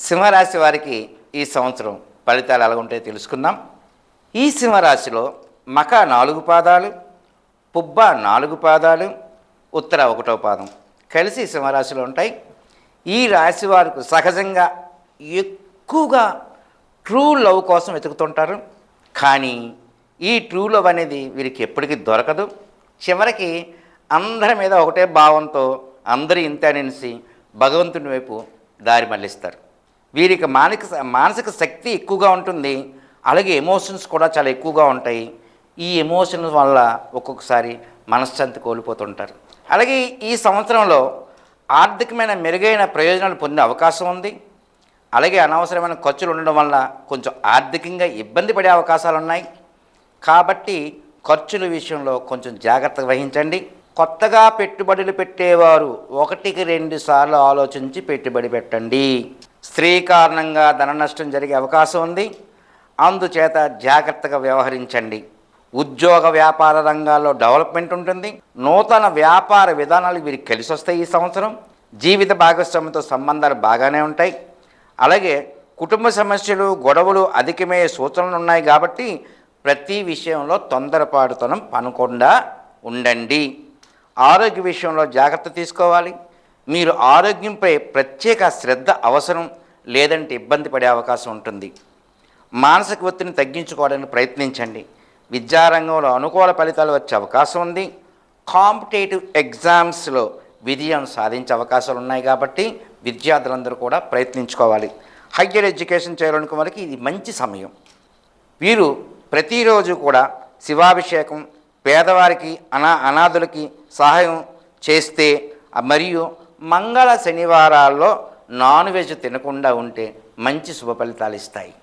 సింహరాశి వారికి ఈ సంవత్సరం ఫలితాలు ఎలా ఉంటాయో తెలుసుకుందాం. ఈ సింహరాశిలో మఖ 4 పాదాలు, పుబ్బ 4 పాదాలు, ఉత్తర 1వ పాదం కలిసి సింహరాశిలో ఉంటాయి. ఈ రాశి వారికి సహజంగా ఎక్కువగా ట్రూ లవ్ కోసం వెతుకుతుంటారు. కానీ ఈ ట్రూ లవ్ అనేది వీరికి ఎప్పటికీ దొరకదు. చివరికి అందరి మీద ఒకటే భావంతో అందరూ ఇంతే అనేసి భగవంతుని వైపు దారి మళ్ళిస్తారు. వీరికి మానసిక శక్తి ఎక్కువగా ఉంటుంది. అలాగే ఎమోషన్స్ కూడా చాలా ఎక్కువగా ఉంటాయి. ఈ ఎమోషన్స్ వల్ల ఒక్కొక్కసారి మనశ్శాంతి కోల్పోతుంటారు. అలాగే ఈ సంవత్సరంలో ఆర్థికమైన మెరుగైన ప్రయోజనాలు పొందే అవకాశం ఉంది. అలాగే అనవసరమైన ఖర్చులు ఉండడం వల్ల కొంచెం ఆర్థికంగా ఇబ్బంది పడే అవకాశాలు ఉన్నాయి. కాబట్టి ఖర్చుల విషయంలో కొంచెం జాగ్రత్త వహించండి. కొత్తగా పెట్టుబడులు పెట్టేవారు 1-2 సార్లు ఆలోచించి పెట్టుబడి పెట్టండి. స్త్రీ కారణంగా ధన నష్టం జరిగే అవకాశం ఉంది. అందుచేత జాగ్రత్తగా వ్యవహరించండి. ఉద్యోగ వ్యాపార రంగాల్లో డెవలప్మెంట్ ఉంటుంది. నూతన వ్యాపార విధానాలు వీరికి కలిసి వస్తాయి. ఈ సంవత్సరం జీవిత భాగస్వామితో సంబంధాలు బాగానే ఉంటాయి. అలాగే కుటుంబ సమస్యలు, గొడవలు అధికమయ్యే సూచనలు ఉన్నాయి. కాబట్టి ప్రతి విషయంలో తొందరపాటుతనం పనకుండా ఉండండి. ఆరోగ్య విషయంలో జాగ్రత్త తీసుకోవాలి. మీరు ఆరోగ్యంపై ప్రత్యేక శ్రద్ధ అవసరం, లేదంటే ఇబ్బంది పడే అవకాశం ఉంటుంది. మానసిక ఒత్తిడిని తగ్గించుకోవడానికి ప్రయత్నించండి. విద్యారంగంలో అనుకూల ఫలితాలు వచ్చే అవకాశం ఉంది. కాంపిటేటివ్ ఎగ్జామ్స్లో విజయం సాధించే అవకాశాలు ఉన్నాయి. కాబట్టి విద్యార్థులందరూ కూడా ప్రయత్నించుకోవాలి. హయ్యర్ ఎడ్యుకేషన్ చేయాలనుకునే వారికి ఇది మంచి సమయం. వీరు ప్రతిరోజు కూడా శివాభిషేకం, పేదవారికి అనాథులకి సహాయం చేస్తే, మరియు మంగళ శనివారాల్లో నాన్ వెజ్ తినకుండా ఉంటే మంచి శుభ ఫలితాలు ఇస్తాయి.